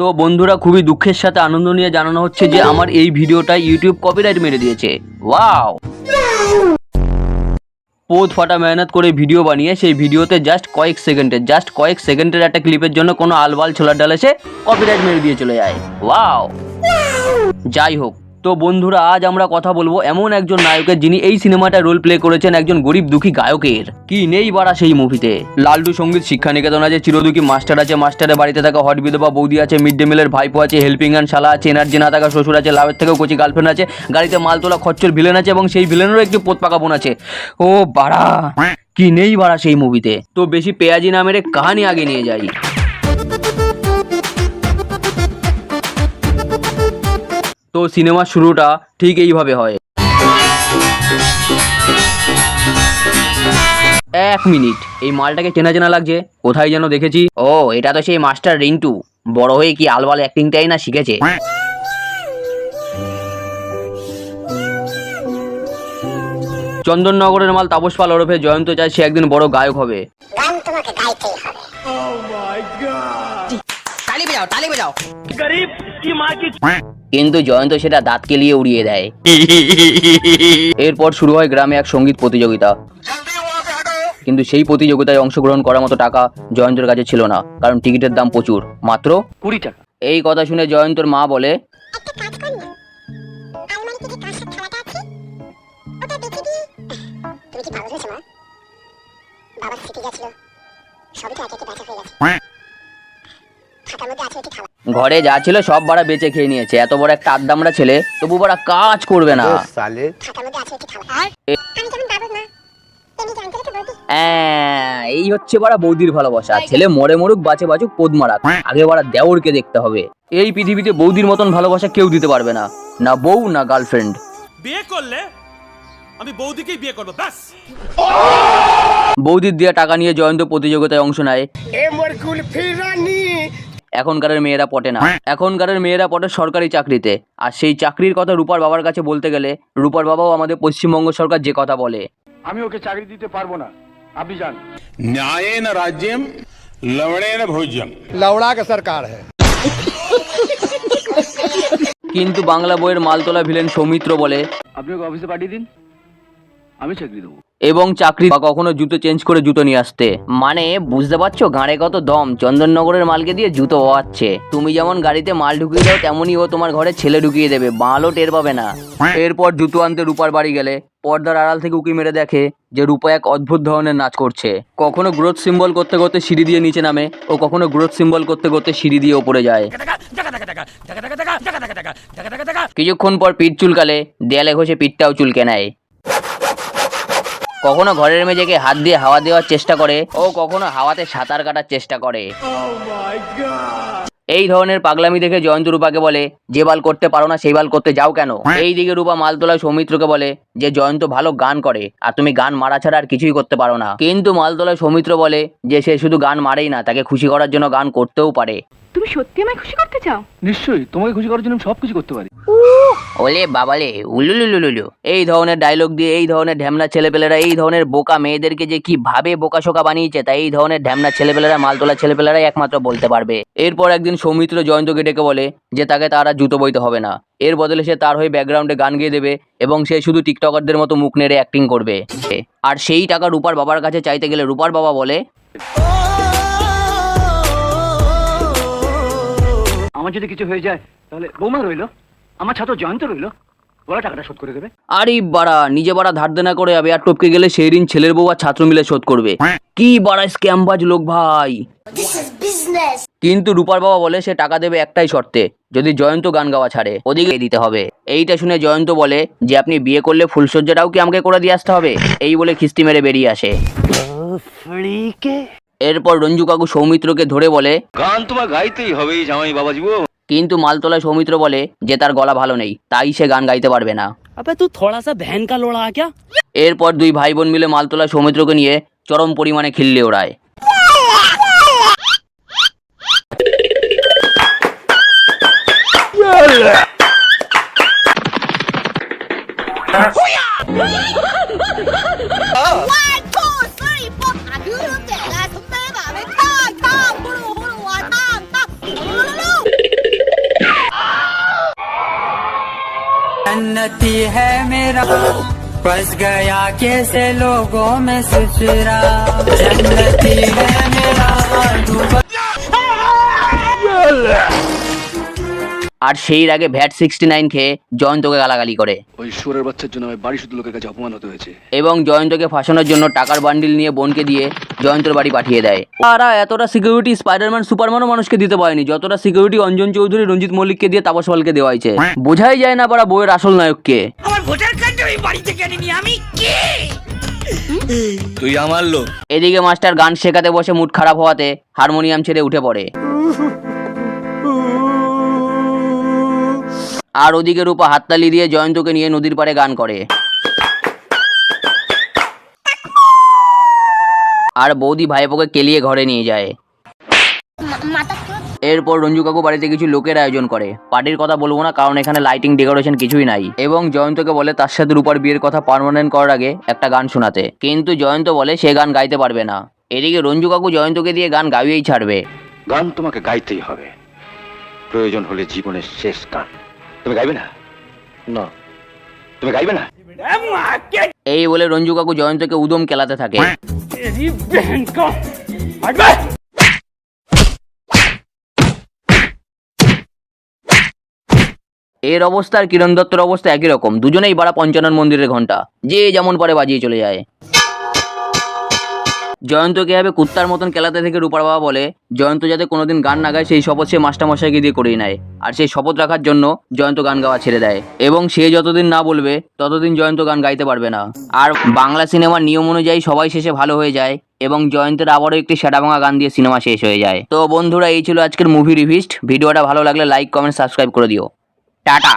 তো বন্ধুরা, খুবই দুঃখের সাথে আনন্দ নিয়ে জানানো হচ্ছে যে আমার এই ভিডিওটা ইউটিউব কপিরাইট মেরে দিয়েছে। ওয়াও! পোদ ফাটা মেহনত করে ভিডিও বানিয়ে সেই ভিডিওতে জাস্ট কয়েক সেকেন্ডের একটা ক্লিপের জন্য কোনো আলবাল ছোলার ডাল এসে কপিরাইট মেরে দিয়ে চলে যায়। ওয়াও! যাই হোক, তো বন্ধুরা, আজ আমরা কথা বলবো এমন একজন নায়কের যিনি এই সিনেমাটা রোল প্লে করেছেন একজন গরিব দুঃখী গায়কের। কি নেই বাড়া সেই মুভিতে? লালটু সঙ্গীত শিক্ষা নিকেতন আছে, চিরদুঃখী মাস্টার আছে, মাস্টারের বাড়িতে থাকা হট বিধবা বৌদি আছে, মিড ডে মিলের ভাইপো আছে, হেল্পিং হ্যান্ড শালা আছে, এনার্জি না থাকা শ্বশুর আছে, লাভের থেকেও কচি গার্লফ্রেন্ড আছে, গাড়িতে মাল তোলা খচ্চর ভিলেন আছে এবং সেই ভিলেনেরও একটি পোত পাকা বোন আছে। ও বাড়া, কি নেই বাড়া সেই মুভিতে? তো বেশি পেঁয়াজি না মেরে কাহানি আগে নিয়ে যাই। তো সিনেমার শুরুটা ঠিক এইভাবে হয়। 1 মিনিট, এই মালটাকে চেনা চেনা লাগছে, কোথায় যেন দেখেছি। ও, এটা তো সেই মাস্টার রিন্টু। বড় হয়ে কি আলবাল অ্যাক্টিংটাই না শিখেছে। চন্দননগরের মাল তাপস পাল ওরফে জয়ন্ত চায় সে একদিন বড় গায়ক হবে। গান তোমাকে গাইতেই হবে। Oh my God! তালি বাজাও, তালি বাজাও। গরিব কি মা কি। কিন্তু জয়ন্ত সেটা দাঁত কেলিয়ে উড়িয়ে দেয়। এরপর শুরু হয় গ্রামে এক সঙ্গীত প্রতিযোগিতা। কিন্তু সেই প্রতিযোগিতায় অংশগ্রহণ করার মতো টাকা জয়ন্তর কাছে ছিল না, কারণ টিকিটের দাম প্রচুর, মাত্র 20 টাকা। এই কথা শুনে জয়ন্তর মা বলে, একটা কাজ কর না, আলমারিতে যে কাঁচের থালাটা আছে ওটা বেঁচে দিয়ে। তুমি কি পাগল হয়েছো মা? বাবার স্মৃতি গেছিল, সবই তো একে একে বেচা হয়ে গেছে। থাকার মধ্যে আছে একটি থালা। ঘরে যা ছিল সব বাড়া বেঁচে খেয়ে নিয়েছে। এত বড় একটা আদ্দামরা ছেলে, তবু বাড়া কাজ করবে না। থাকার মধ্যে আছে একটি থালা। আমি যেমন বাবুর মা, তেমনি জানতে রেখে বৌদি। এই হচ্ছে বাড়া বৌদির ভালোবাসা। ছেলে মরে মরুক বাঁচে বাঁচুক পোদ মারাক, আগে বাড়া দেওরকে দেখতে হবে। এই পৃথিবীতে বৌদির মতন ভালোবাসা কেউ দিতে পারবে না, না বউ না গার্লফ্রেন্ড। বিয়ে করলে আমি বৌদিকেই বিয়ে করব ব্যাস। বৌদির দেয়া টাকা নিয়ে জয়ন্ত প্রতিযোগিতায় অংশ নেয়। এখনকারের মেয়েরা পটে না, এখনকারের মেয়েরা পটে সরকারি চাকরিতে। আর সেই চাকরির কথা রূপার বাবার কাছে বলতে গেলে রূপার বাবাও আমাদের পশ্চিমবঙ্গ সরকার যে কথা বলে, আমি ওকে চাকরি দিতে পারবো না, আপনি জান। न्यायेन राज्यम लवणेन भोज्यम। लवड़ा का सरकार है। কিন্তু বাংলা বইয়ের মালতোলা ভিলেন সৌমিত্র বলে, আপনি ওকে অফিসে পাঠিয়ে দিন, আমি চাকরি দেবো। এবং চাকরি বা কখনো জুতো চেঞ্জ করে জুতো নিয়ে আসতে। মানে বুঝতে পারছো গাঁড়ে কত দম? চন্দননগরের মালকে দিয়ে জুতো হওয়াচ্ছে। তুমি যেমন গাড়িতে মাল ঢুকিয়ে দাও, তেমনই ও তোমার ঘরে ছেলে ঢুকিয়ে দেবে, মালও টের পাবে না। এরপর জুতো আনতে রূপার বাড়ি গেলে পর্দার আড়াল থেকে উকি মেরে দেখে যে রূপা এক অদ্ভুত ধরনের নাচ করছে। কখনো গ্রোথ সিম্বল করতে করতে সিঁড়ি দিয়ে নিচে নামে, ও কখনো গ্রোথ সিম্বল করতে করতে সিঁড়ি দিয়ে ওপরে যায়। কিছুক্ষণ পর পিঠ চুলকালে দেয়ালে ঘষে পিঠটাও চুলকে নেয়। কখনো ঘরের মেঝেকে হাত দিয়ে হাওয়া দেওয়ার চেষ্টা করে, ও কখনো হাওয়াতে সাঁতার কাটার চেষ্টা করে। এই ধরনের পাগলামি দেখে জয়ন্ত রূপাকে বলে, যে বাল করতে পারো না সেই বাল করতে যাও কেন? এই দিকে রূপা মালতোলায় সৌমিত্রকে বলে যে জয়ন্ত ভালো গান করে আর তুমি গান মারা ছাড়া আর কিছুই করতে পারো না। কিন্তু মালতোলায় সৌমিত্র বলে যে সে শুধু গান মারেই না, তাকে খুশি করার জন্য গান করতেও পারে। তুমি সত্যি আমায় খুশি করতে চাও? নিশ্চয়ই, তোমাকে খুশি করার জন্য আমি সবকিছু করতে পারি। ওলে বাবালে উলুলুলুলুলু। এই ধরনের ডায়লগ দিয়ে এই ধরনের ঢ্যামনা ছেলেপেলেরা এই ধরনের বোকা মেয়েদেরকে যে কিভাবে বোকাশোকা বানিয়েছে, তাই এই ধরনের ঢ্যামনা ছেলেপেলেরা মালতোলা ছেলেপেলেরাই একমাত্র বলতে পারবে। এরপর একদিন সৌমিত্র জয়ন্তকে ডেকে বলে যে তাকে তার আর জুতো বইতে হবে না, এর বদলে সে তার হয়ে ব্যাকগ্রাউন্ডে গান গেয়ে দেবে এবং সে শুধু টিকটকারদের মতো মুখ নেড়ে অ্যাক্টিং করবে। আর সেই টাকা রূপার বাবার কাছে চাইতে গেলে রূপার বাবা বলে, আমার যদি কিছু হয়ে যায় তাহলে বৌমা রইলো, আমার ছাত্র জয়ন্ত রইলো, ওরা টাকাটা শোধ করে দেবে। আরে বাড়া, নিজে বাড়া ধার দেনা করে যাবে আর টপকে গেলে সেই ঋণ ছেলের বউ আর ছাত্র মিলে শোধ করবে। কি বাড়া স্ক্যামবাজ লোক ভাই। কিন্তু রূপার বাবা বলে সে টাকা দেবে একটাই শর্তে, যদি জয়ন্ত গান গাওয়া ছাড়ে, ওদিকে দিতে হবে। এইটা শুনে জয়ন্ত বলে যে আপনি বিয়ে করলে ফুলসজ্জাটাও কি আমাকে করে দিয়ে আসতে হবে? এই বলে খিস্তি মেরে বেরিয়ে আসে। এরপর রঞ্জু কাকু সৌমিত্রকে ধরে বলে, গান তোমার গাইতেই হবে জামাই বাবাজি। কিন্তু মালতলায় সৌমিত্র বলে যে তার গলা ভালো নেই, তাই সে গান গাইতে পারবে না। अबे तू थोड़ा सा बहन का लोड़ा क्या? এরপর দুই ভাই বোন মিলে মালতলায় সৌমিত্রকে নিয়ে চরম পরিমাণে খিল্লি ওড়ায়। जन्नती है मेरा बस गया कैसे लोगों में ससुरा जन्नती है मेरा আর সেই আগে ভ্যাট 69 খেয়ে জয়ন্তকে গালাগালি করে ওই সুরের বাচ্চার জন্য আমি বাড়ি শুধু লোকের কাছে অপমান হতে হয়েছে। এবং জয়ন্তকে ফাঁসানোর জন্য টাকার বান্ডিল নিয়ে বোনকে দিয়ে জয়ন্তর বাড়ি পাঠিয়ে দেয়। তারা এতটা সিকিউরিটি স্পাইডারম্যান সুপারম্যানও মানুষকে দিতে পারেনি যতটা সিকিউরিটি অঞ্জন চৌধুরী রঞ্জিত মল্লিককে দিয়ে তাপস পালকে দেওয়া হয়েছে। বোঝাই যায় না পারা বইয়ের আসল নায়ককে। তুই আমার লোক। এদিকে মাস্টার গান শেখাতে বসে মুড খারাপ হওয়াতে হারমোনিয়াম ছেড়ে উঠে পড়ে। আর ওদিকে রূপা হাততালি দিয়ে জয়ন্তকে নিয়ে নদীর পাড়ে গান করে। আর বৌদি ভাইপোকে কেলিয়ে ঘরে নিয়ে যায়। এরপর রঞ্জু কাকু বাড়িতে কিছু লোকের আয়োজন করে। পার্টির কথা বলবো না কারণ এখানে লাইটিং ডেকোরেশন কিছুই নাই। এবং জয়ন্তকে বলে তার সাথে রূপার বিয়ের কথা পার্মানেন্ট করার আগে একটা গান শোনাতে, কিন্তু জয়ন্ত বলে সে গান গাইতে পারবে না। এদিকে রঞ্জু কাকু জয়ন্তকে দিয়ে গান গাইয়েই ছাড়বে। গান তোমাকে গাইতেই হবে, প্রয়োজন হলে জীবনের শেষ গান। তুমি গাইবে না? না, তুমি গাইবে না? এই বলে রঞ্জু কাকু জয়ন্তকে উদম কেলাতে থাকে। এর অবস্থা আর কিরণ দত্তর অবস্থা একই রকম, দুজনেই বাড়া পঞ্চানন মন্দিরের ঘন্টা, যে যেমন পারে বাজিয়ে চলে যায়। জয়ন্তকে এভাবে কুত্তার মতন কেলাতে থেকে রূপার বাবা বলে জয়ন্ত যাতে কোনোদিন গান না গায় সেই শপথ সে মাস্টারমশাইকে দিয়ে করিয়ে নেয়। আর সেই শপথ রাখার জন্য জয়ন্ত গান গাওয়া ছেড়ে দেয় এবং সে যতদিন না বলবে ততদিন জয়ন্ত গান গাইতে পারবে না। আর বাংলা সিনেমার নিয়ম অনুযায়ী সবাই শেষে ভালো হয়ে যায় এবং জয়ন্তের আবারও একটি সেটাভাঙা গান দিয়ে সিনেমা শেষ হয়ে যায়। তো বন্ধুরা, এই ছিল আজকের মুভি রিভিস্ট। ভিডিওটা ভালো লাগলে লাইক কমেন্ট সাবস্ক্রাইব করে দিও। টাটা।